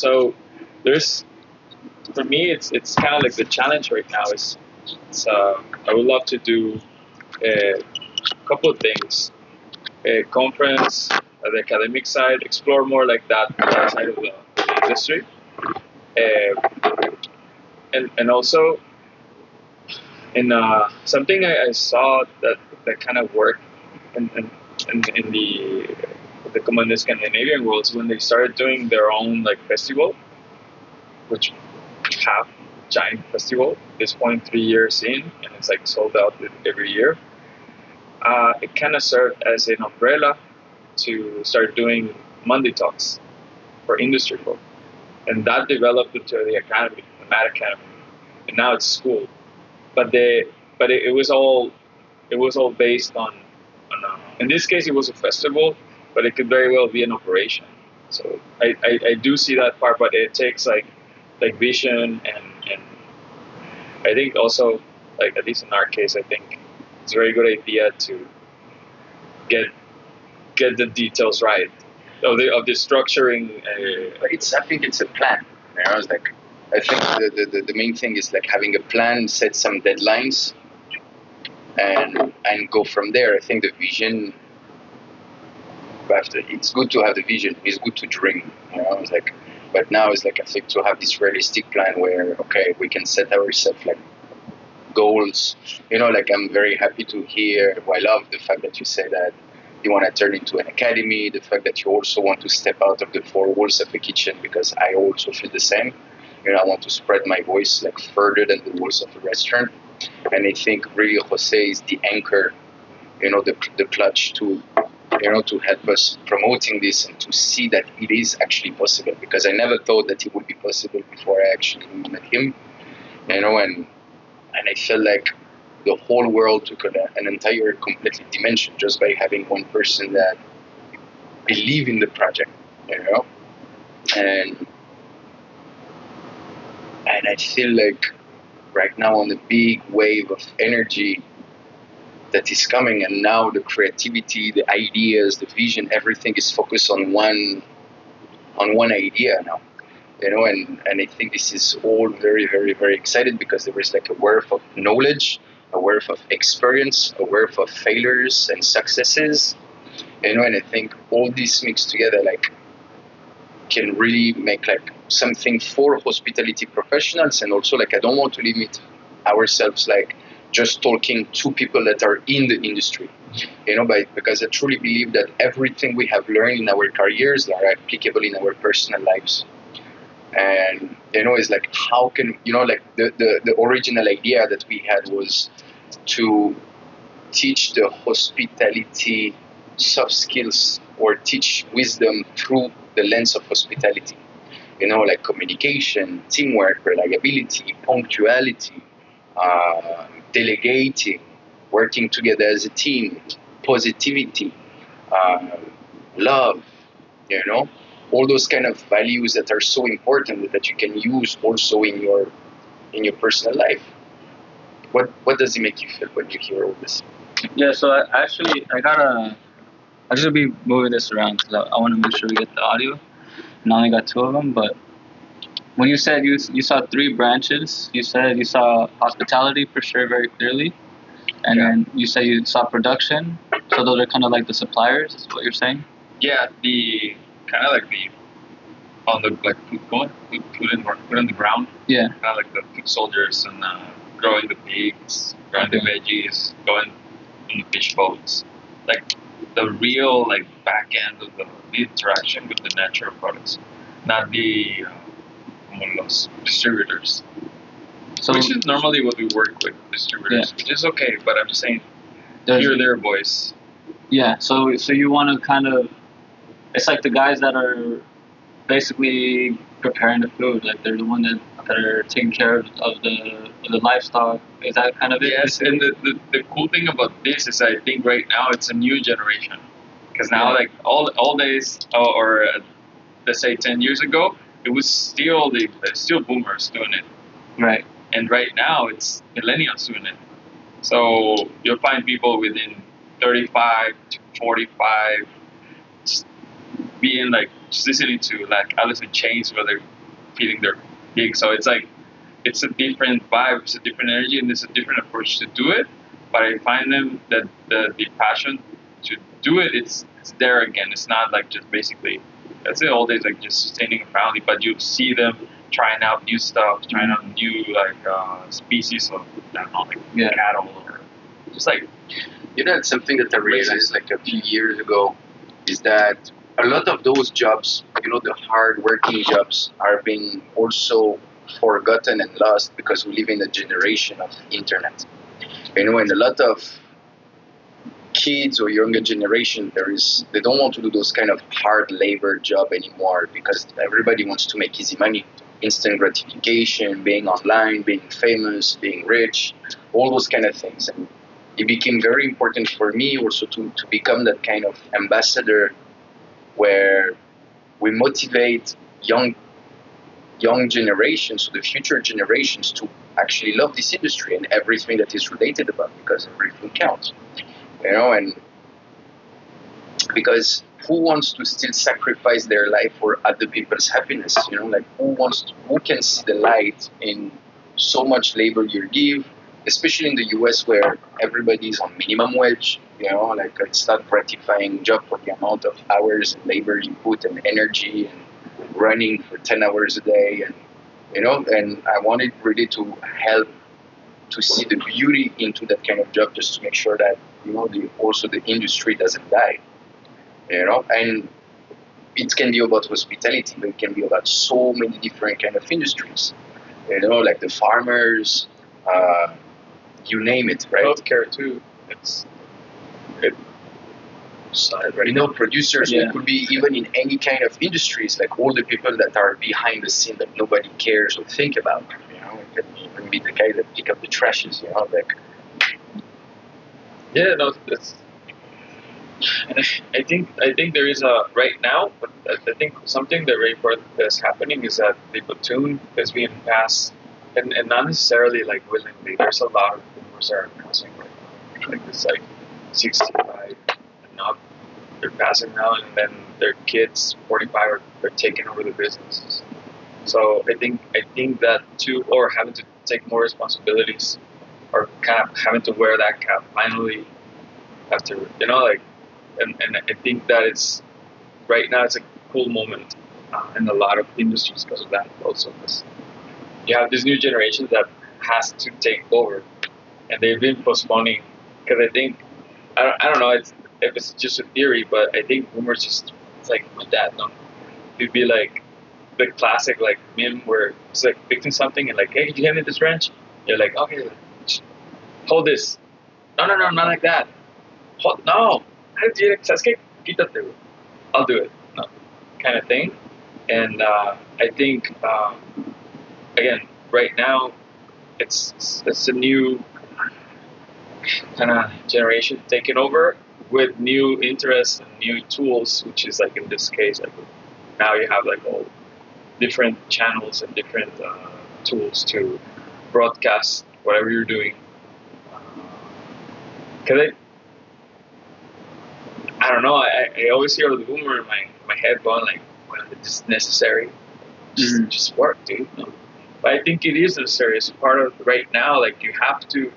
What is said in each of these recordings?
So there's, for me, it's kind of like the challenge right now is, I would love to do a couple of things, a conference at the academic side, explore more like that side of the industry, and also in something I saw that kind of worked in the common Scandinavian worlds when they started doing their own like festival, which have giant festival. At this point, 3 years in, and it's like sold out every year. It kind of served as an umbrella to start doing Monday talks for industry folk, and that developed into the academy, the Mad Academy, and now it's school. But it was all based on in this case it was a festival, but it could very well be an operation. So I do see that part, but it takes like vision and I think also, like at least in our case, I think it's a very good idea to get the details right of the structuring. I think it's a plan. You know, it's like, I think the main thing is like having a plan, set some deadlines, and go from there. I think the vision. It's good to have the vision. It's good to dream. You know, it's like, but now it's like I think to have this realistic plan where okay, we can set ourselves like goals. You know, like I'm very happy to hear. I love the fact that you say that you want to turn into an academy. The fact that you also want to step out of the four walls of the kitchen, because I also feel the same. You know, I want to spread my voice like further than the walls of the restaurant. And I think really Jose is the anchor, you know, the clutch to, you know, to help us promoting this and to see that it is actually possible. Because I never thought that it would be possible before I actually met him, you know, and I felt like the whole world took an entire completely dimension just by having one person that believe in the project, you know, and I feel like right now on the big wave of energy that is coming, and now the creativity, the ideas, the vision, everything is focused on one idea now, you know, and I think this is all very, very, very excited because there is like a wealth of knowledge, a wealth of experience, a wealth of failures and successes, you know, and I think all this mixed together like can really make like something for hospitality professionals. And also like I don't want to limit ourselves like just talking to people that are in the industry, you know, because I truly believe that everything we have learned in our careers are applicable in our personal lives. And you know, it's like how can, you know, like the original idea that we had was to teach the hospitality soft skills or teach wisdom through the lens of hospitality, you know, like communication, teamwork, reliability, punctuality, delegating, working together as a team, positivity, love, you know, all those kind of values that are so important that you can use also in your personal life. What does it make you feel when you hear all this? Yeah, so I just be moving this around because I want to make sure we get the audio. And I only got two of them, but when you said you saw three branches, you said you saw hospitality for sure very clearly, and then you said you saw production. So those are kind of like the suppliers, is what you're saying? Yeah, the kind of like the on the like food in the ground. Yeah. Kind of like the food soldiers and growing the pigs, growing the veggies, going on the fish boats, like the real like back end of the interaction with the natural products, not the los distributors. So, which is normally what we work with distributors, which is okay, but I'm just saying hear their voice. Yeah, so you want to kind of, it's like the guys that are basically preparing the food, like they're the one that are taking care of the livestock. Is that kind of it? Yes, and the cool thing about this is I think right now it's a new generation, because now like all days or let's say 10 years ago it was still boomers doing it, right? And right now it's millennials doing it. So you'll find people within 35 to 45 being like just listening to like Alice in Chains where they're feeding their pig. So it's like it's a different vibe, it's a different energy, and it's a different approach to do it. But I find them that the passion to do it, it's there again. It's not like just basically that's it all days like just sustaining a family, but you see them trying out new stuff, trying out new like species of I don't know, like cattle or just like It's something that I realized like a few years ago is that a lot of those jobs, the hard working jobs, are being also forgotten and lost because we live in a generation of internet. And a lot of kids or younger generation, they don't want to do those kind of hard labor job anymore because everybody wants to make easy money, instant gratification, being online, being famous, being rich, all those kind of things. And it became very important for me also to become that kind of ambassador where we motivate young generations, so the future generations, to actually love this industry and everything that is related about, because everything counts. And because who wants to still sacrifice their life for other people's happiness? Like who can see the light in so much labor you give, especially in the US where everybody is on minimum wage. Like it's not gratifying job for the amount of hours and labor you put and energy and running for 10 hours a day, and I wanted really to help to see the beauty into that kind of job, just to make sure that also the industry doesn't die. And it can be about hospitality, but it can be about so many different kind of industries. Like the farmers, you name it, right? healthcare too. Producers. Yeah. It could be even in any kind of industries, like all the people that are behind the scene that nobody cares or think about. It can even be the guy that pick up the trashes. Like. Yeah, no, it's. And I think there is a right now, but I think something that very important that's happening is that the platoon is being passed, and not necessarily like willingly. There's a lot of boomers that are passing right now, like this like 65 and up. They're passing now, and then their kids 45 are taking over the businesses. So I think that too, or having to take more responsibilities, or kind of having to wear that cap finally after like. And I think that it's right now it's a cool moment in a lot of industries because of that also, because you have this new generation that has to take over, and they've been postponing because I think I don't know if it's just a theory, but I think boomers just it's like my dad, no, it'd be like the classic like meme where it's like fixing something and like, hey, did you hand me this wrench? You're like, okay, hold this. No, not like that. Hold, no. ¿Sabes qué? Quítate. I'll do it. No, kind of thing. And I think again, right now, it's a new kind of generation taking over with new interests and new tools, which is like in this case, like now you have like all different channels and different tools to broadcast whatever you're doing. Because I don't know. I always hear the boomer in my head going like, "Well, it's just necessary. Just work, dude." No. But I think it is necessary. It's part of right now. Like you have to.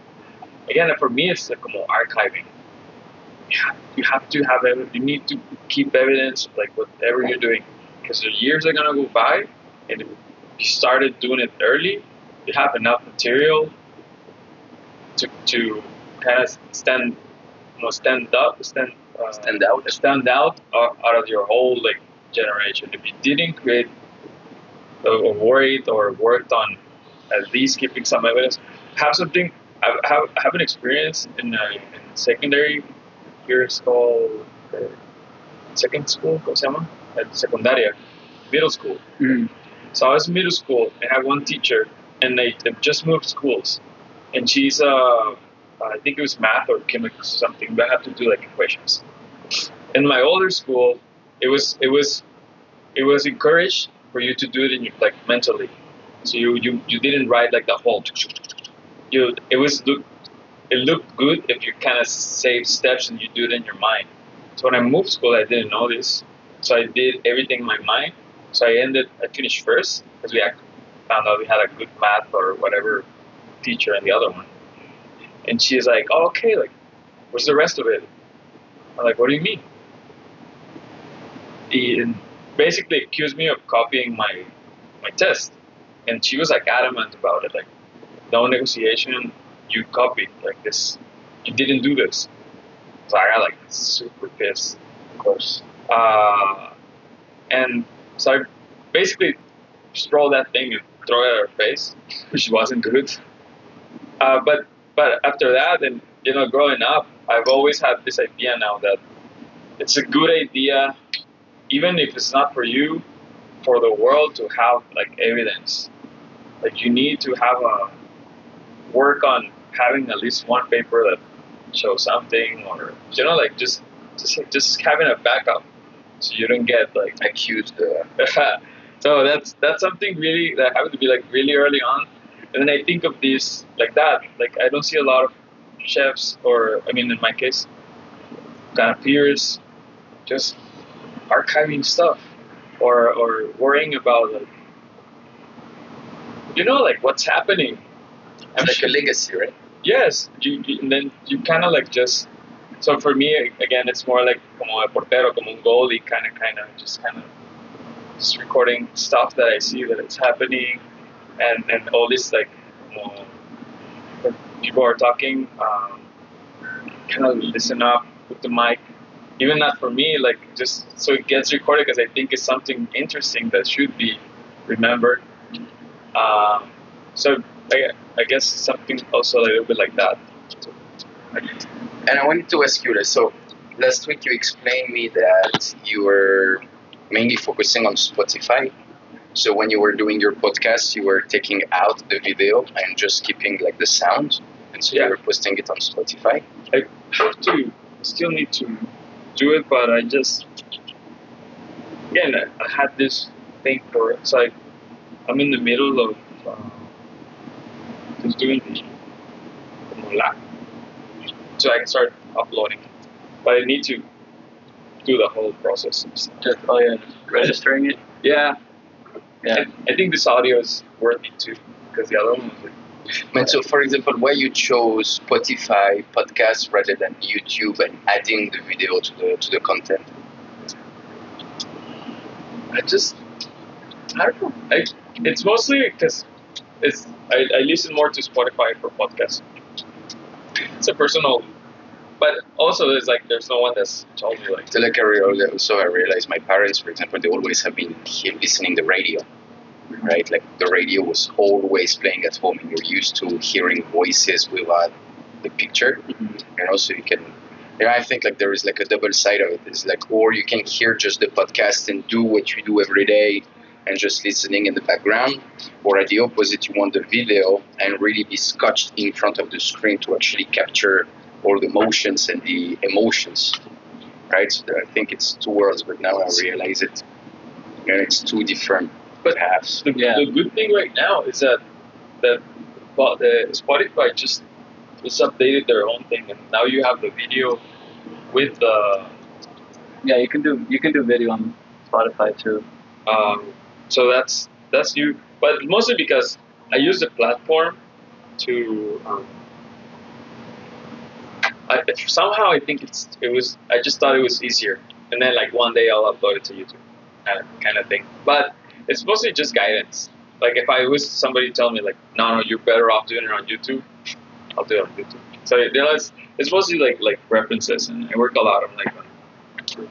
Again, for me, it's like more archiving. You have to have you need to keep evidence of like whatever you're doing, because the years are gonna go by, and if you started doing it early, you have enough material to kind of stand out of your whole like generation. If you didn't create or worried or worked on at least keeping some evidence, have something. Have an experience in secondary. Here it's called second school. ¿Cómo se llama? Secundaria, middle school. So I was in middle school and I had one teacher, and they just moved schools, and she's I think it was math or chemistry or something, but I had to do like equations. In my older school, it was encouraged for you to do it in your, like mentally. So you didn't write like the whole. It looked good if you kind of save steps and you do it in your mind. So when I moved school, I didn't know this. So I did everything in my mind. So I finished first because found out we had a good math or whatever teacher in the other one. And she's like, oh, okay, like, what's the rest of it? I'm like, what do you mean? He basically accused me of copying my test. And she was like adamant about it, like, no negotiation, you copied, like this, you didn't do this. So I got like super pissed, of course. And so I basically just roll that thing and throw it at her face, which wasn't good. But after that, and growing up, I've always had this idea now that it's a good idea, even if it's not for you, for the world to have like evidence. Like you need to have a work on having at least one paper that shows something, or like just having a backup, so you don't get like accused. So that's something really that happened to be like really early on. And then I think of these like that. Like I don't see a lot of chefs, or I mean, in my case, kind of peers, just archiving stuff, or worrying about like like what's happening. It's like a legacy, right? Yes, and then you kind of like just. So for me, again, it's more like como a portero, como un goalie, kind of just recording stuff that I see that it's happening, and all this like, when people are talking, kind of listen up with the mic. Even not for me, like just so it gets recorded because I think it's something interesting that should be remembered. So I guess something also a little bit like that. And I wanted to ask you this. So last week you explained me that you were mainly focusing on Spotify. So when you were doing your podcast, you were taking out the video and just keeping like the sound, and so you were posting it on Spotify. I have to still need to do it, but I just again I had this thing for it. So I'm in the middle of just doing the lab, so I can start uploading. But I need to do the whole process. Just registering it. Yeah. I think this audio is worth it too, because the other one was like. And so, for example, why you chose Spotify podcast rather than YouTube and adding the video to the content? I don't know. It's mostly because I listen more to Spotify for podcasts. It's a personal, but also there's no one that's told me like. So like I realized my parents, for example, they always have been listening the radio, right? Like the radio was always playing at home, and you're used to hearing voices without the picture, so you can. I think like there is like a double side of it. It's like, or you can hear just the podcast and do what you do every day and just listening in the background, or at the opposite, you want the video and really be scotched in front of the screen to actually capture all the motions and the emotions, right? So I think it's two worlds, but now I realize it. It's two different paths. The good thing right now is that the Spotify just updated their own thing, and now you have the video with the. Yeah, you can do video on Spotify too. So that's new, but mostly because I use the platform to. Somehow I think I just thought it was easier, and then like one day I'll upload it to YouTube, kind of thing. But it's mostly just guidance. Like if I was somebody tell me like, no, you're better off doing it on YouTube, I'll do it on YouTube. So it's mostly like references, and I work a lot on like,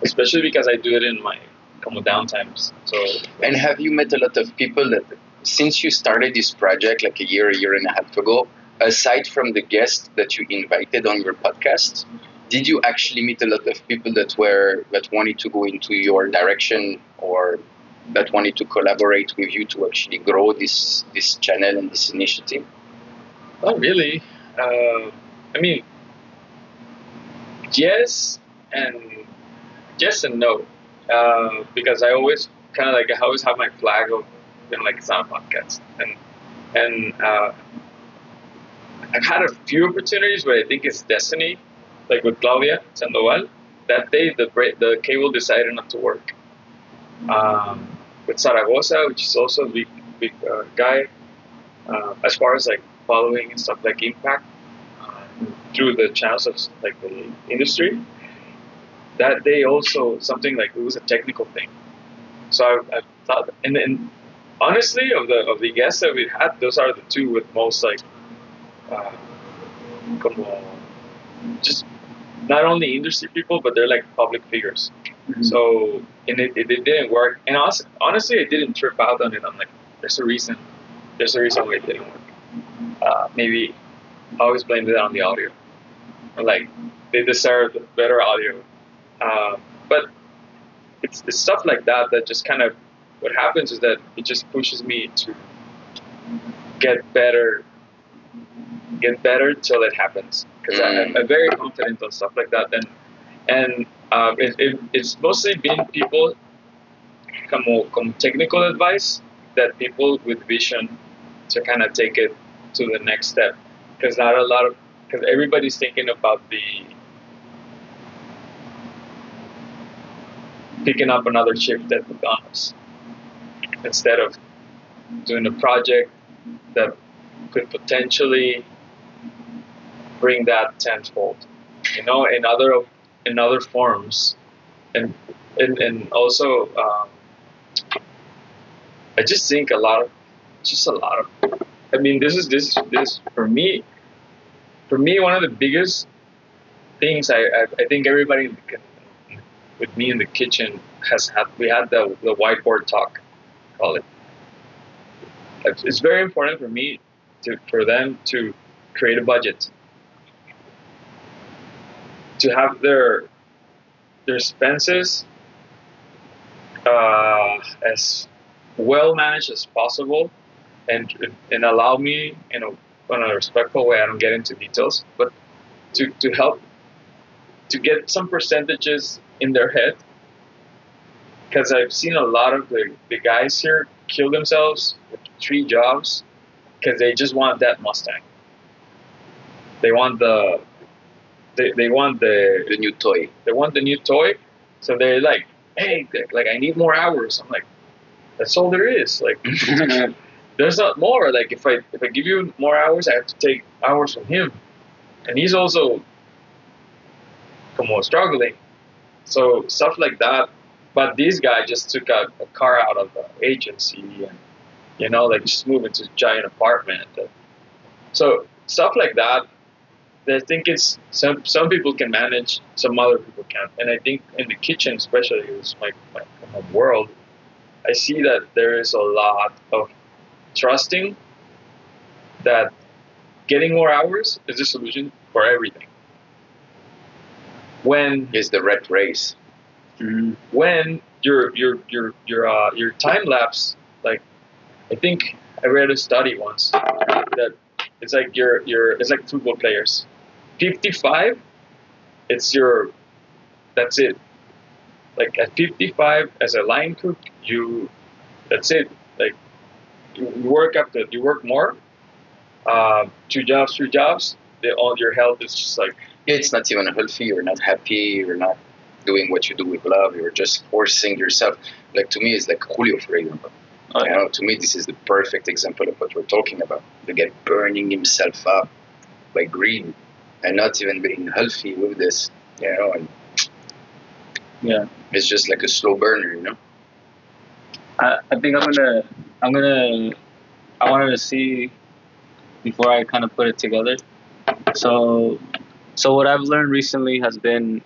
especially because I do it in my downtimes. So. And have you met a lot of people that since you started this project like a year and a half ago? Aside from the guests that you invited on your podcast, did you actually meet a lot of people that wanted to go into your direction, or that wanted to collaborate with you to actually grow this channel and this initiative? Not really. I mean, yes and no, because I always kind of I always have my flag of like it's not a podcast, and I've had a few opportunities where I think it's destiny, like with Claudia Sandoval. That day, the cable decided not to work, with Zaragoza, which is also a big guy, as far as like following and stuff like impact uh, through the channels of like the industry. That they also something like it was a technical thing. So I thought, and honestly, of the guests that we had, those are the two with most like, uh, como, just not only industry people, but they're like public figures. Mm-hmm. So and it didn't work. And honestly, I didn't trip out on it. I'm like, there's a reason. There's a reason why it didn't work. Maybe I always blamed it on the audio. Like they deserved better audio. But it's stuff like that that just kind of what happens is that it just pushes me to get better till it happens because I'm very confident on stuff like that and it's mostly been people como technical advice that people with vision to kind of take it to the next step because not a lot of because everybody's thinking about the picking up another shift at McDonald's instead of doing a project that could potentially bring that tenfold, in other forms, and also I just think a lot of. I mean, this for me one of the biggest things I think everybody with me in the kitchen has had. We had the whiteboard talk, call it. It's very important for me for them to create a budget, to have their expenses as well managed as possible, and allow me, in a respectful way. I don't get into details, but to help to get some percentages in their head, because I've seen a lot of the guys here kill themselves with 3 jobs because they just want that Mustang. They want they want The new toy. they want the new toy, so they're like, hey, like I need more hours. I'm like, that's all there is. Like, there's not more. Like if I give you more hours, I have to take hours from him, and he's also como struggling. So stuff like that. But this guy just took a car out of the agency and like just moved into a giant apartment. So stuff like that. I think it's some people can manage, some other people can't. And I think in the kitchen, especially, it's my world. I see that there is a lot of trusting that getting more hours is the solution for everything. When Is the red race. when your time lapse, like I think I read a study once that it's like it's like football players. 55, it's that's it. Like at 55 as a line cook, that's it. Like you work more, 2 jobs, 3 jobs. All your health is just like It's not even healthy. You're not happy. You're not doing what you do with love. You're just forcing yourself. Like to me, it's like Julio, for example. Oh, yeah. To me, this is the perfect example of what we're talking about. The guy burning himself up by greed and not even being healthy with this. And Yeah. it's just like a slow burner. I think I wanted to see before I kind of put it together. So what I've learned recently has been,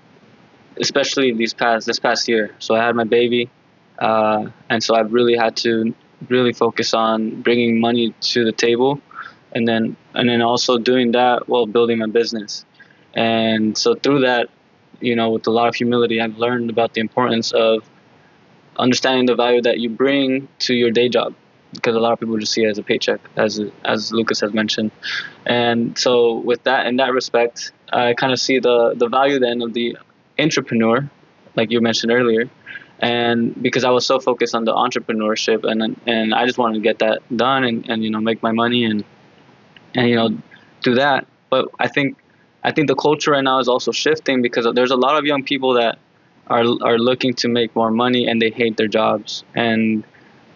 especially this past year. So I had my baby, and so I've really had to really focus on bringing money to the table, and then also doing that while building my business. And so through that, with a lot of humility, I've learned about the importance of understanding the value that you bring to your day job, because a lot of people just see it as a paycheck, as Lucas has mentioned. And so with that, in that respect, I kind of see the value then of the intrapreneur, like you mentioned earlier. And because I was so focused on the entrepreneurship, and I just wanted to get that done and make my money and do that. But I think the culture right now is also shifting, because there's a lot of young people that are looking to make more money and they hate their jobs. And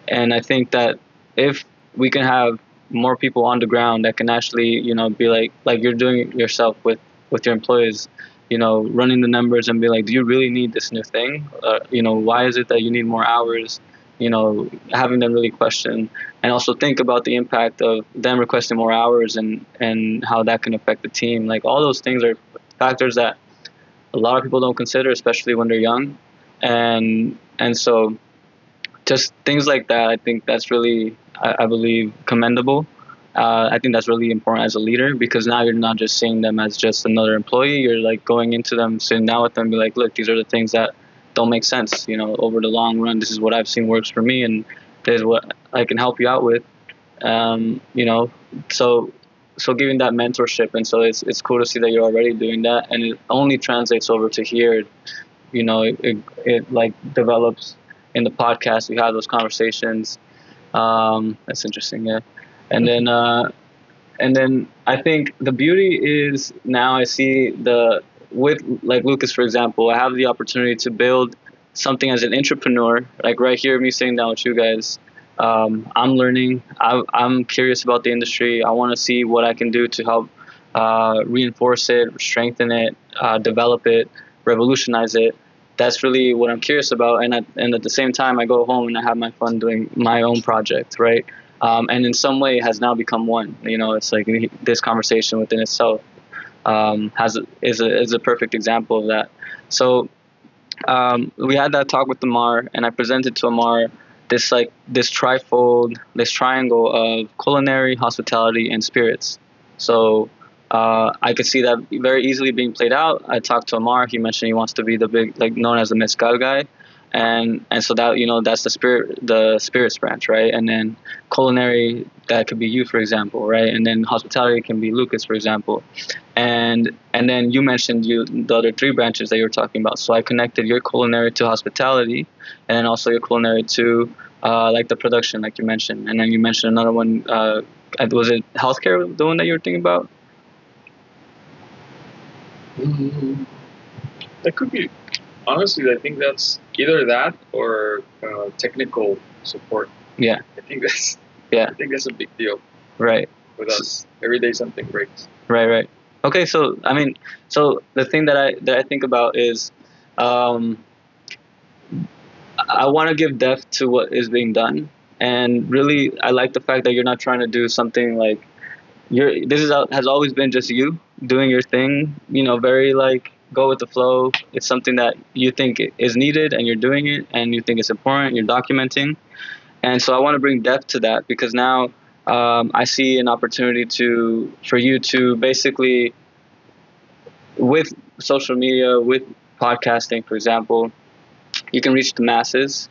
I think that if we can have more people on the ground that can actually, be like you're doing yourself with your employees, running the numbers and be like, do you really need this new thing? Why is it that you need more hours? Having them really question and also think about the impact of them requesting more hours and how that can affect the team. Like all those things are factors that a lot of people don't consider, especially when they're young. And so just things like that, I think that's really, I believe, commendable. I think that's really important as a leader, because now you're not just seeing them as just another employee. You're like going into them, sitting down with them, be like, look, these are the things that don't make sense. Over the long run, this is what I've seen works for me, and this is what I can help you out with. So giving that mentorship, and so it's cool to see that you're already doing that, and it only translates over to here. It like develops in the podcast. We have those conversations. That's interesting, yeah. And then I think the beauty is now I see with like Lucas, for example, I have the opportunity to build something as an entrepreneur. Like right here, me sitting down with you guys, I'm learning. I'm curious about the industry. I want to see what I can do to help reinforce it, strengthen it, develop it, revolutionize it. That's really what I'm curious about. And at the same time, I go home and I have my fun doing my own project, right? And in some way, it has now become one. It's like this conversation within itself is a perfect example of that. So we had that talk with Amar, and I presented to Amar this triangle of culinary, hospitality, and spirits. So I could see that very easily being played out. I talked to Amar. He mentioned he wants to be the big, like known as the mezcal guy, and so that that's the spirits branch, right? And then culinary, that could be you, for example, right? And then hospitality can be Lucas, for example, and then you mentioned the other three branches that you were talking about. So I connected your culinary to hospitality, and then also your culinary to like the production, like you mentioned, and then you mentioned another one. Was it healthcare, the one that you were thinking about? That could be. Honestly, I think that's either that or technical support. Yeah. I think that's a big deal. Right. With us, every day something breaks. Right. Okay, so so the thing that I think about is, I want to give depth to what is being done, and really I like the fact that you're not trying to do something like has always been just you doing your thing. Very like go with the flow. It's something that you think is needed, and you're doing it, and you think it's important. You're documenting, and so I want to bring depth to that, because now I see an opportunity for you to basically, with social media, with podcasting, for example, you can reach the masses,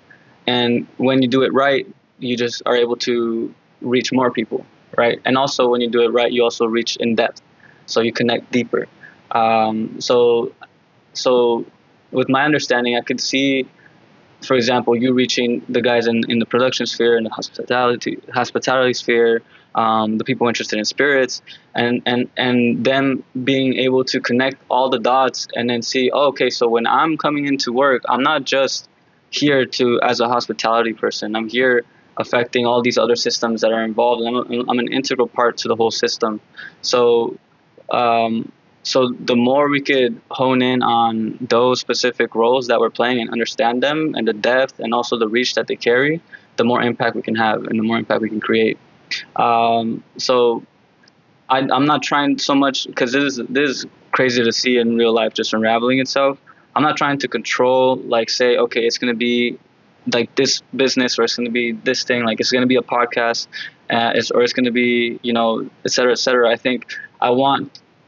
and when you do it right, you just are able to reach more people, right? And also when you do it right, you also reach in depth, so you connect deeper. So with my understanding, I could see, for example, you reaching the guys in the production sphere, in the hospitality sphere, the people interested in spirits, and them being able to connect all the dots and then see, oh, okay, so when I'm coming into work, I'm not just here as a hospitality person. I'm here affecting all these other systems that are involved, and I'm an integral part to the whole system. So the more we could hone in on those specific roles that we're playing and understand them and the depth and also the reach that they carry, the more impact we can have and the more impact we can create. So I'm not trying so much, because this is crazy to see in real life just unraveling itself. I'm not trying to control, like say, okay, it's going to be like this business, or it's going to be this thing, like it's going to be a podcast, or it's going to be, et cetera, et cetera. I think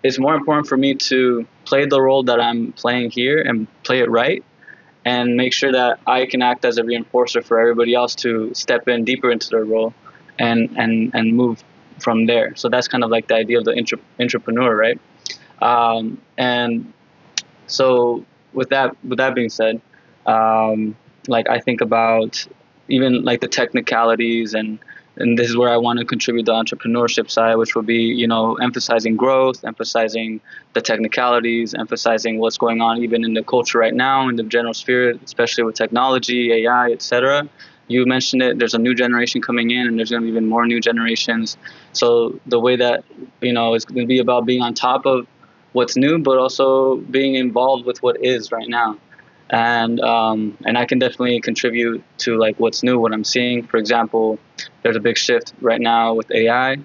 it's more important for me to play the role that I'm playing here and play it right, and make sure that I can act as a reinforcer for everybody else to step in deeper into their role and move from there. So that's kind of like the idea of the intrapreneur, right? And so with that being said, like I think about even like the technicalities and and this is where I want to contribute the entrepreneurship side, which will be, you know, emphasizing growth, emphasizing the technicalities, emphasizing what's going on even in the culture right now, in the general sphere, especially with technology, AI, etc. You mentioned it. There's a new generation coming in, and there's going to be even more new generations. So the way that, you know, it's going to be about being on top of what's new, but also being involved with what is right now. And I can definitely contribute to like what's new, what I'm seeing. For example, there's a big shift right now with AI,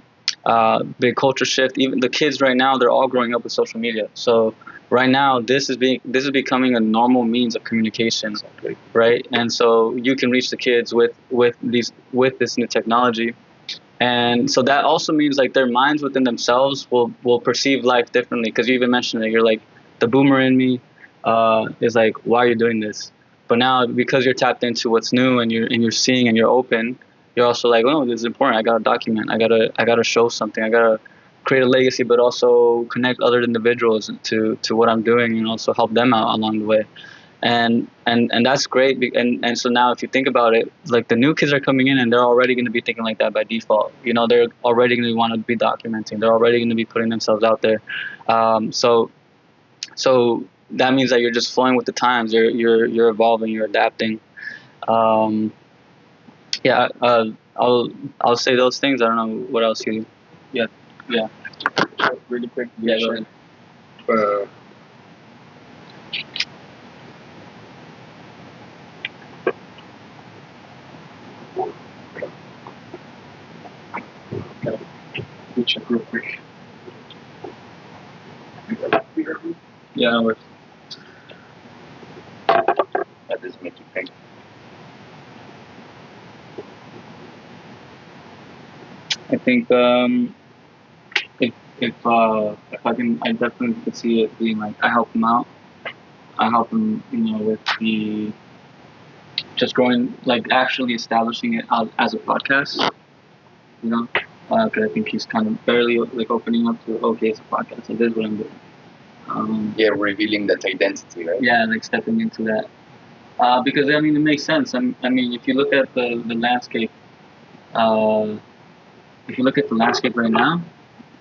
big culture shift. Even the kids right now, they're all growing up with social media. So right now, this is becoming a normal means of communication, right? And so you can reach the kids with this new technology. And so that also means like their minds within themselves will perceive life differently. Because you even mentioned that you're like, the boomer in me is like, why are you doing this? But now because you're tapped into what's new, and you're seeing and you're open, you're also like, oh, this is important. I gotta document. I gotta show something. I gotta create a legacy, but also connect other individuals to what I'm doing, and also help them out along the way. And that's great. And so now if you think about it, like the new kids are coming in, and they're already going to be thinking like that by default. You know, they're already going to want to be documenting. They're already going to be putting themselves out there. So that means that you're just flowing with the times. You're evolving. You're adapting. Yeah. I'll say those things. I don't know what else you. Yeah. Really quick. Yeah. Go ahead. Check real quick. Yeah, no worries. That doesn't make you think. I think if I can, I definitely could see it being like, I help them out. I help them, you know, with the just growing, like actually establishing it as a podcast. You know, because I think he's kind of barely like opening up to, okay, it's a podcast. So this is what I'm doing. Yeah, revealing that identity, right? Yeah, like stepping into that. Because I mean, it makes sense. I mean, if you look at the landscape, if you look at the landscape right now,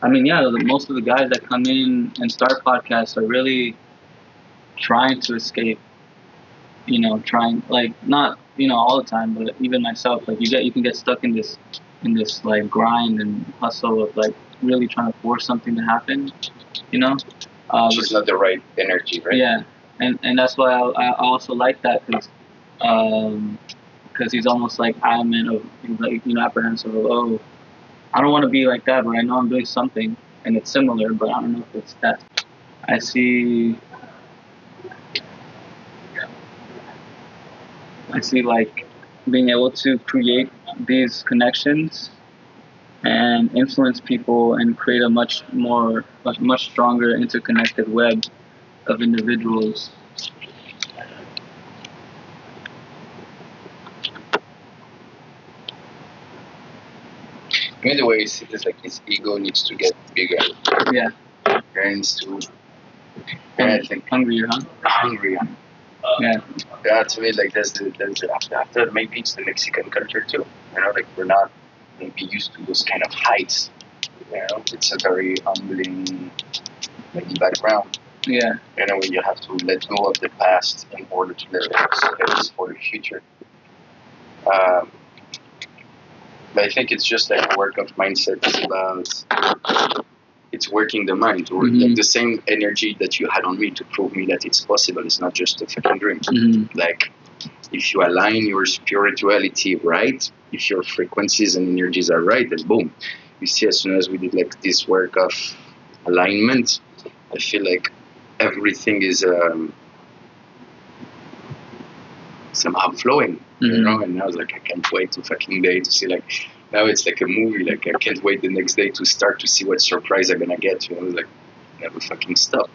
I mean, yeah, most of the guys that come in and start podcasts are really trying to escape. You know, trying, like, not, you know, all the time, but even myself, like you can get stuck in this like grind and hustle of like really trying to force something to happen. You know, which is not the right energy, right? Yeah, and that's why I also like that, because he's almost like adamant of, like, you know, apprehensive of, oh, I don't want to be like that, but I know I'm doing something and it's similar, but I don't know if it's that. I see like being able to create these connections and influence people and create a much stronger interconnected web of individuals. I mean, the way he sees it, like his ego needs to get bigger. Yeah. He needs to. And I think hungrier, huh? Hungry. Yeah. Yeah, to me, like there's after maybe it's the Mexican culture too. You know, like we're not maybe used to those kind of heights. You know, it's a very humbling maybe background. Yeah. You know, when you have to let go of the past in order to let space for the future. But I think it's just like a work of mindset. It's about it's working the mind, or like the same energy that you had on me to prove me that it's possible. It's not just a fucking dream. Like if you align your spirituality right, if your frequencies and energies are right, then boom. You see, as soon as we did like this work of alignment, I feel like everything is somehow flowing. You know, and I was like, I can't wait to fucking day to see, like, now it's like a movie, like I can't wait the next day to start to see what surprise I'm gonna get. You know, like never fucking stop.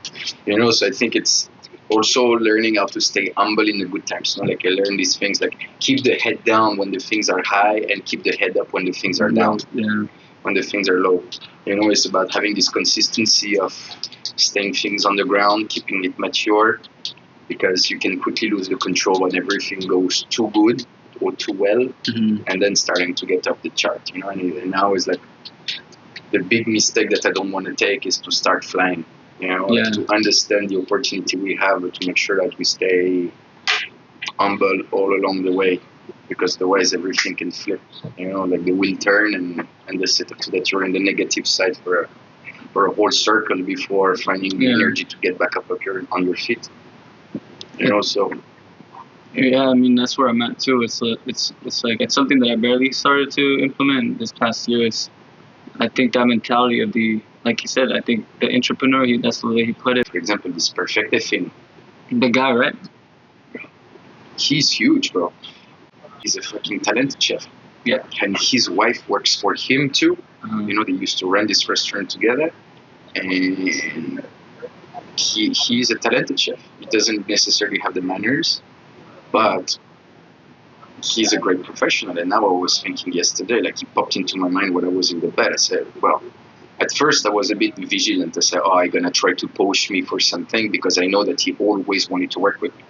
You know, so I think it's also learning how to stay humble in the good times. You know, like I learned these things, like keep the head down when the things are high, and keep the head up when the things are down. Yeah. When the things are low. You know, it's about having this consistency of staying things on the ground, keeping it mature, because you can quickly lose the control when everything goes too good, go too well, Mm-hmm. and then starting to get off the chart, and now is like the big mistake that I don't want to take is to start flying, like to understand the opportunity we have, but to make sure that we stay humble all along the way, because otherwise everything can flip, like the wheel turn and the setup that you're in the negative side for a whole circle before finding the energy to get back up on your feet. So. Yeah, I mean that's where I'm at too. It's it's something that I barely started to implement this past year. I think that mentality of like you said, I think the entrepreneur, that's the way he put it. For example, this perfect thing. The guy, right? He's huge, bro. He's a fucking talented chef. Yeah. And his wife works for him too. Uh-huh. They used to run this restaurant together. And he's a talented chef. He doesn't necessarily have the manners, but he's a great professional. And now I was thinking yesterday, like, it popped into my mind when I was in the bed. I said, well, at first I was a bit vigilant. I said, I'm going to try to poach me for something, because I know that he always wanted to work with me.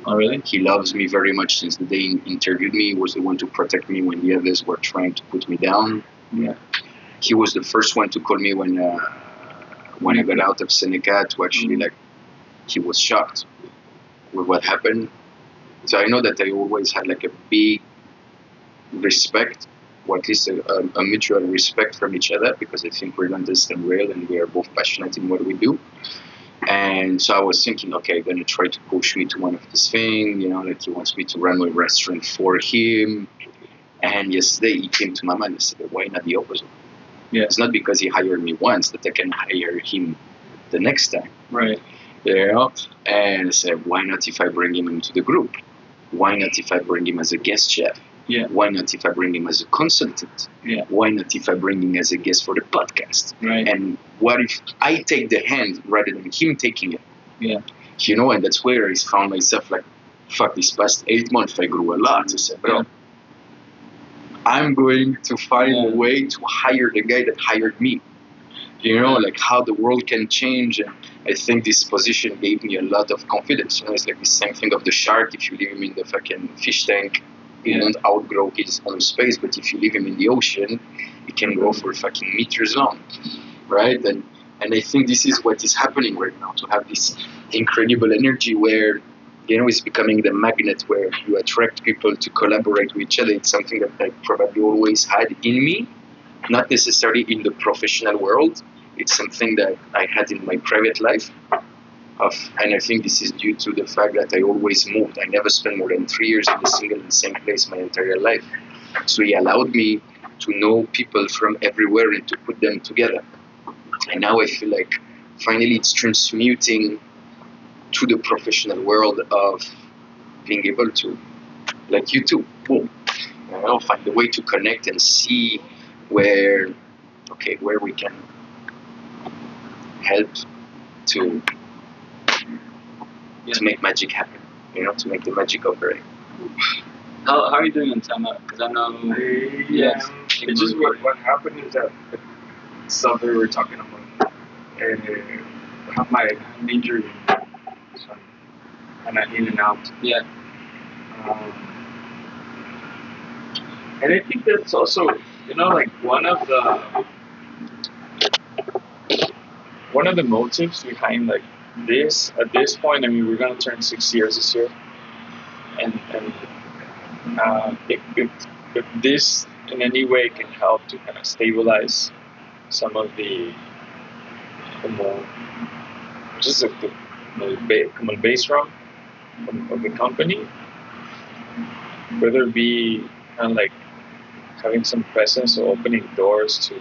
Oh, really? He loves me very much. Since the day he interviewed me, he was the one to protect me when the others were trying to put me down. Yeah. He was the first one to call me when I got out of Seneca to actually, like, he was shocked with what happened. So I know that I always had like a big respect, or at least a mutual respect from each other, because I think we're on the same rail and we are both passionate in what we do. And so I was thinking, okay, I'm going to try to push me to one of these things, like he wants me to run my restaurant for him. And yesterday he came to my mind and said, why not the opposite? Yeah. It's not because he hired me once that I can hire him the next time. Right. And I said, why not if I bring him into the group? Why not if I bring him as a guest chef? Yeah. Why not if I bring him as a consultant? Yeah. Why not if I bring him as a guest for the podcast? Right. And what if I take the hand rather than him taking it? Yeah. And that's where I found myself like, fuck, this past 8 months I grew a lot. I said, bro, I'm going to find a way to hire the guy that hired me. Like how the world can change. And I think this position gave me a lot of confidence. It's like the same thing of the shark. If you leave him in the fucking fish tank, he won't outgrow his own space. But if you leave him in the ocean, he can go for fucking meters long, right? And I think this is what is happening right now, to have this incredible energy where, it's becoming the magnet where you attract people to collaborate with each other. It's something that I probably always had in me, not necessarily in the professional world. It's something that I had in my private life. And I think this is due to the fact that I always moved. I never spent more than 3 years in the single and same place my entire life. So he allowed me to know people from everywhere and to put them together. And now I feel like finally it's transmuting to the professional world of being able to, like you too, boom, find a way to connect and see where we can help to make magic happen, to make the magic operate. How are you doing on time out? Because I know. It's just what happened is that stuff that we were talking about. My injury, so I'm not in and out. Yeah. And I think that's also, like one of the motives behind like this. At this point, I mean, we're gonna turn 6 years this year, and if this in any way can help to kind of stabilize some of the more just the base run of the company, whether it be kind of like having some presence or opening doors to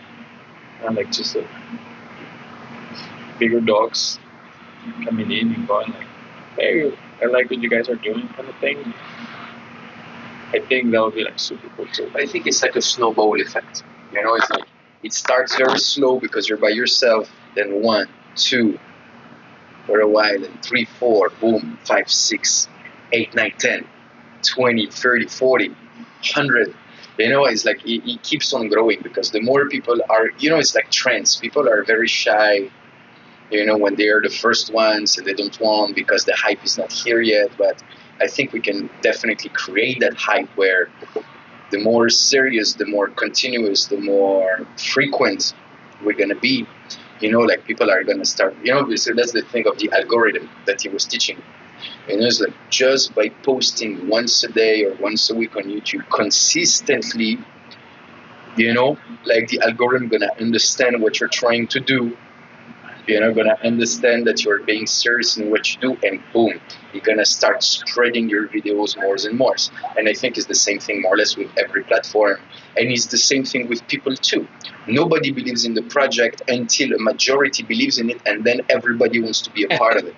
kind of like just bigger dogs coming in and going like, hey, I like what you guys are doing kind of thing. I think that would be like super cool too. I think it's like a snowball effect. It's like it starts very slow because you're by yourself, then 1, 2, for a while, and 3, 4, boom, 5, 6, 8, 9, 10, 20, 30, 40, 100. It's like it keeps on growing because the more people are, it's like trends. People are very shy, when they are the first ones and they don't want because the hype is not here yet. But I think we can definitely create that hype where the more serious, the more continuous, the more frequent we're going to be, like people are going to start, so that's the thing of the algorithm that he was teaching. It's like just by posting once a day or once a week on YouTube consistently, like the algorithm going to understand what you're trying to do. You're going to understand that you're being serious in what you do, and boom, you're going to start spreading your videos more and more. And I think it's the same thing more or less with every platform. And it's the same thing with people too. Nobody believes in the project until a majority believes in it, and then everybody wants to be a part of it.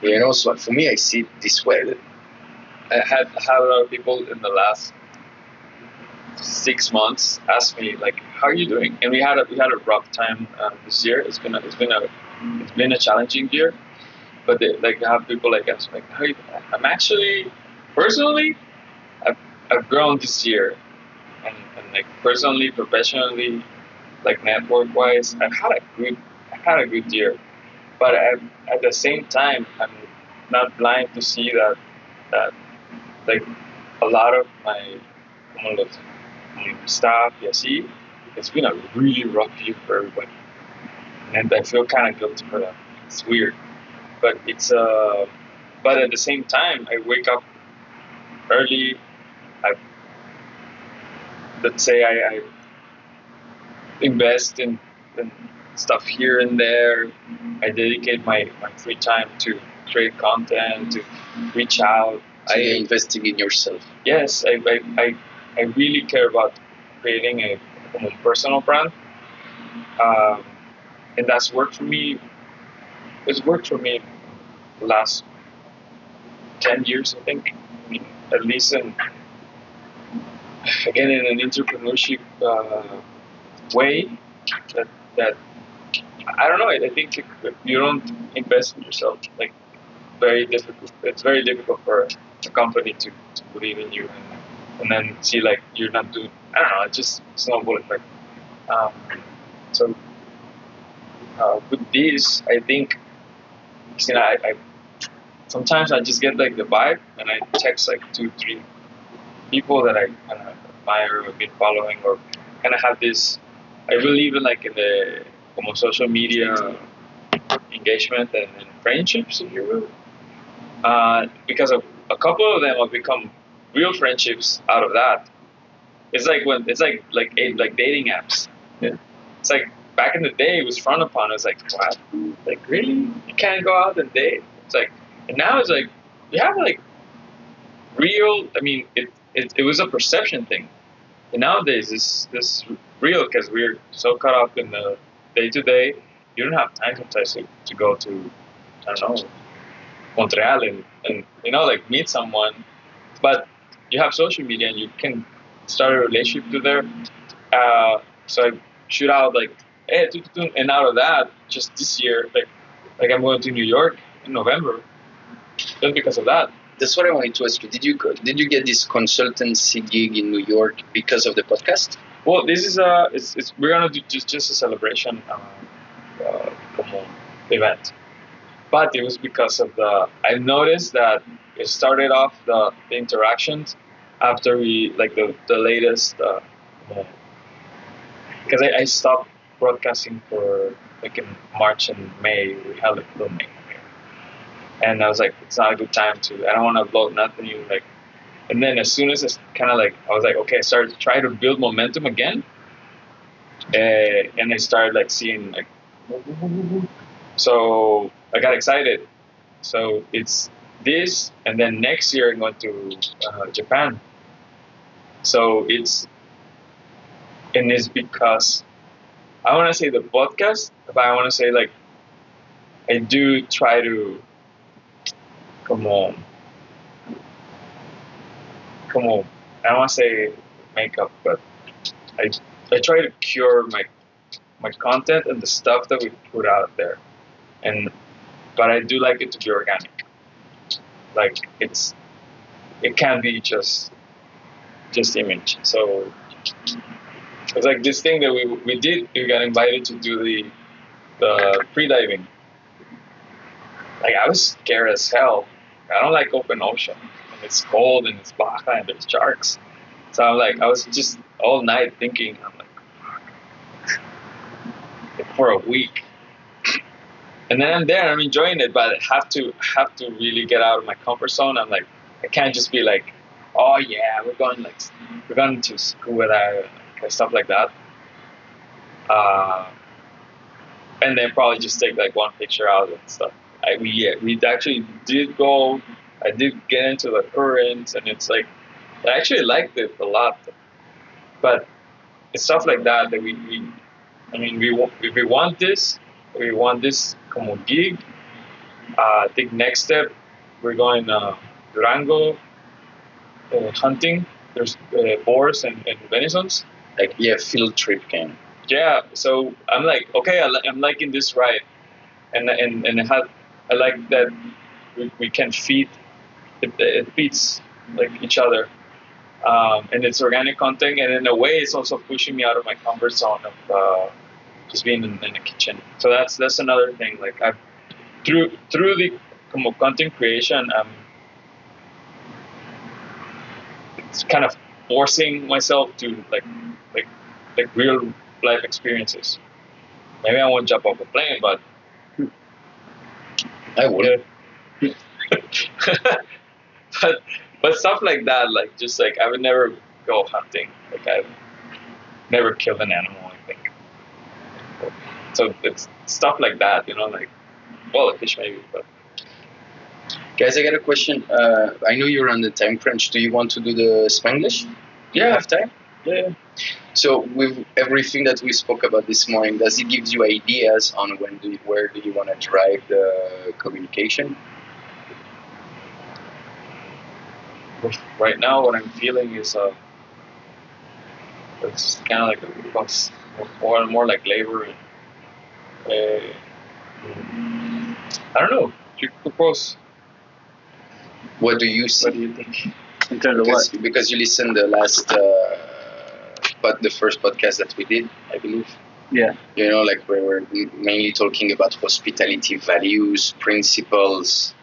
Yeah. So for me, I see it this way. I had a lot of people in the last 6 months ask me like, "How are you doing?" And we had a rough time this year. It's been a challenging year, but I have people like ask like, "How are you?" I'm actually personally, I've grown this year, and like personally, professionally, like network wise, I've had a good year. But at the same time, I'm not blind to see that like a lot of my staff, yeah, see, it's been a really rough year for everybody, and I feel kind of guilty for that. It's weird, but but at the same time, I wake up early. I let's say I invest in stuff here and there. I dedicate my free time to create content, to reach out. So you're investing in yourself. Yes, I really care about creating a personal brand, and that's worked for me. It's worked for me the last 10 years, I think. I mean, at least again in an entrepreneurship way. That I don't know. I think if you don't invest in yourself, like very difficult. It's very difficult for a company to believe in you and then see like you're not doing. I don't know. It's just snowball effect. Um, so with this, I think I sometimes I just get like the vibe and I text like 2, 3 people that I kind of admire or been following or kind of have this. I believe in like in the como social media engagement and friendships, if you will. Because of a couple of them have become real friendships out of that. It's like like dating apps. Yeah. It's like back in the day it was frowned upon. It's like what? Like really? You can't go out and date? It's like and now it's like you have like real. I mean it was a perception thing. And nowadays it's real because we're so caught up in the day to day. You don't have time sometimes to go to I don't know Montreal and like meet someone, but you have social media and you can start a relationship through there. So I shoot out like, hey, and out of that, just this year, like I'm going to New York in November, just because of that. That's what I wanted to ask you. Did you get this consultancy gig in New York because of the podcast? Well, this is we're gonna do just a celebration como event. But it was because of I noticed that it started off the interactions after we like the latest because I stopped broadcasting for like in March and May. We had like filming, and I was like, it's not a good time to. I don't want to upload nothing like. And then as soon as it's kind of like I was like, okay, I started to try to build momentum again, and I started like seeing like. So I got excited. So it's this, and then next year I'm going to Japan. So it's because I want to say the podcast, but I want to say like I do try to come on. I don't want to say makeup, but I try to cure my content and the stuff that we put out there, but I do like it to be organic. Like it can't be just image. So it's like this thing that we did. We got invited to do the free diving. Like I was scared as hell. I don't like open ocean. And it's cold and it's Baja and there's sharks. So I'm like, I was just all night thinking, I'm like, for a week. And then I'm there, I'm enjoying it, but I have to really get out of my comfort zone. I'm like, I can't just be like, oh yeah, we're going to scuba dive and stuff like that. And then probably just take like one picture out and stuff. We actually did go. I did get into the currents, and it's like I actually liked it a lot. But it's stuff like that that I mean, if we want this como gig. I think next step we're going Durango hunting. There's boars and venisons. Like, yeah, field trip can. Yeah, so I'm like, okay, I'm liking this ride, and I like that we can feed it feeds like each other, and it's organic content, and in a way, it's also pushing me out of my comfort zone of just being in the kitchen. So that's another thing. Like I through the como content creation, it's kind of forcing myself to like real life experiences. Maybe I won't jump off a plane, but I would. yeah. but stuff like that, like just like I would never go hunting. Like I've never killed an animal, I think. So it's stuff like that, like a fish maybe, but Guys, I got a question. I know you're on the time crunch. Do you want to do the Spanglish? Do you have time? yeah. So with everything that we spoke about this morning, does it give you ideas on where do you want to drive the communication? Right now, what I'm feeling is it's kind of like a plus, more like labor. And, I don't know. You propose. What do you see? What do you think? In terms of what? Because you listened the last, but the first podcast that we did, I believe. Yeah. Like we were mainly talking about hospitality values, principles.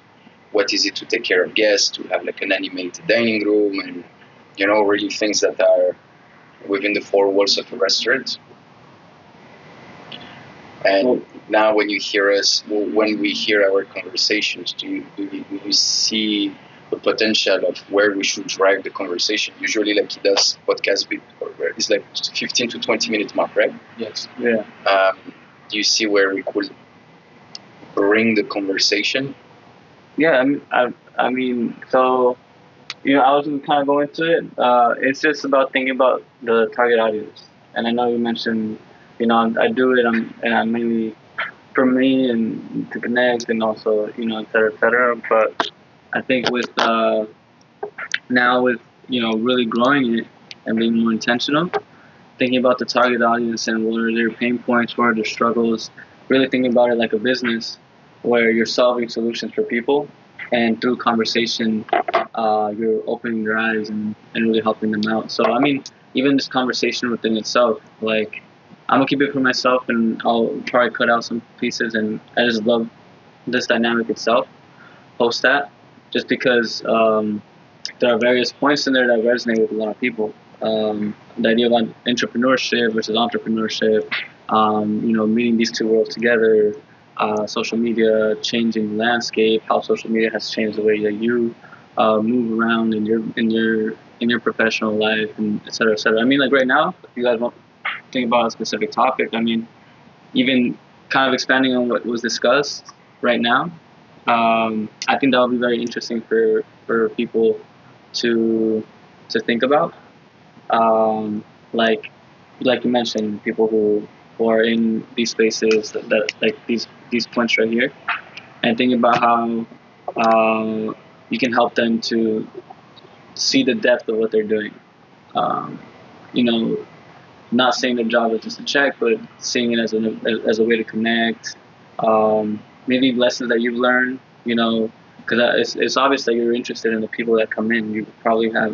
What is it to take care of guests, to have like an animated dining room, and really things that are within the four walls of a restaurant. And now when you hear us, when we hear our conversations, do you see the potential of where we should drive the conversation? Usually, like he does podcast it's like 15 to 20 minute mark, right? Yes. Yeah. Do you see where we could bring the conversation? Yeah, I mean, so, I was kind of going into it. It's just about thinking about the target audience. And I know you mentioned, I do it, and I'm mainly for me and to connect and also, et cetera, et cetera. But I think with, now with, really growing it and being more intentional, thinking about the target audience and what are their pain points, what are their struggles, really thinking about it like a business where you're solving solutions for people, and through conversation, you're opening their eyes and really helping them out. So, I mean, even this conversation within itself, like, I'm going to keep it for myself, and I'll probably cut out some pieces, and I just love this dynamic itself, post that, just because there are various points in there that resonate with a lot of people. The idea about entrepreneurship versus entrepreneurship, meeting these two worlds together, social media changing the landscape, how social media has changed the way that you move around in your professional life, and et cetera, et cetera. I mean, like right now, if you guys want to think about a specific topic, I mean, even kind of expanding on what was discussed right now, I think that would be very interesting for people to think about. Like you mentioned, people who are in these spaces that like these points right here, and thinking about how you can help them to see the depth of what they're doing. Not seeing their job as just a check, but seeing it as a way to connect. Maybe lessons that you've learned, because it's obvious that you're interested in the people that come in.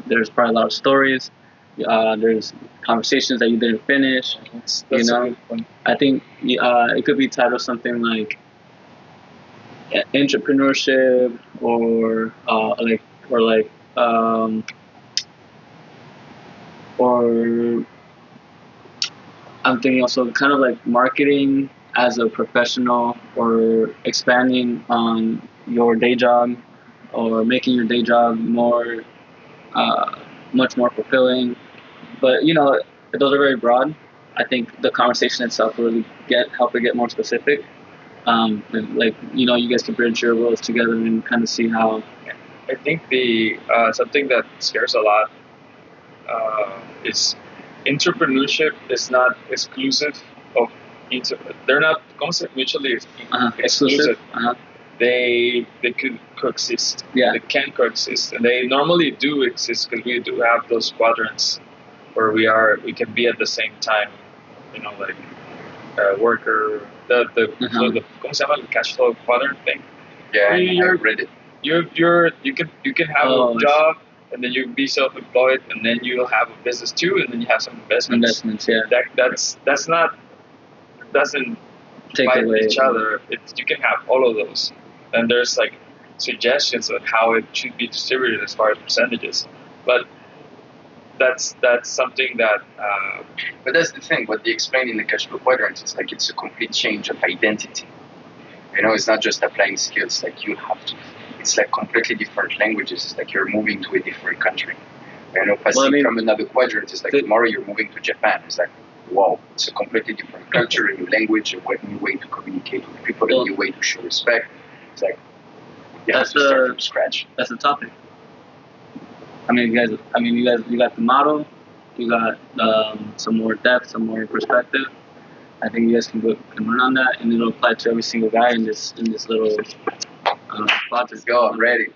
There's probably a lot of stories. There's conversations that you didn't finish. That's a good point. I think it could be titled something like entrepreneurship or or I'm thinking also kind of like marketing as a professional or expanding on your day job or making your day job more much more fulfilling. But those are very broad. I think the conversation itself will really help it get more specific. And like you guys can bridge your worlds together and kind of see how. I think the something that scares a lot is entrepreneurship is not exclusive of each. They're not mutually exclusive. They could coexist. Yeah. They can coexist, and they normally do exist because we do have those quadrants where we can be at the same time. Like worker, the ¿cómo se llama? El cash flow quadrant thing. Yeah, I read it. You can have a job, and then you be self-employed, and then you'll have a business too, and then you have some investments. Yeah. That's not, doesn't take fight away each other. You can have all of those, and there's like suggestions on how it should be distributed as far as percentages, but that's something that. But that's the thing. What they explain in the cash flow quadrant is like it's a complete change of identity. It's not just applying skills. Like you have to. It's like completely different languages. It's like you're moving to a different country. Passing from another quadrant is like tomorrow you're moving to Japan. It's like, wow, it's a completely different culture, a new language, a new way to communicate with people, a new way to show respect. It's like you have to start from scratch. That's the topic. You got the model, you got some more depth, some more perspective. I think you guys can run on that, and it'll apply to every single guy in this little quadrant. Let's go. I'm ready.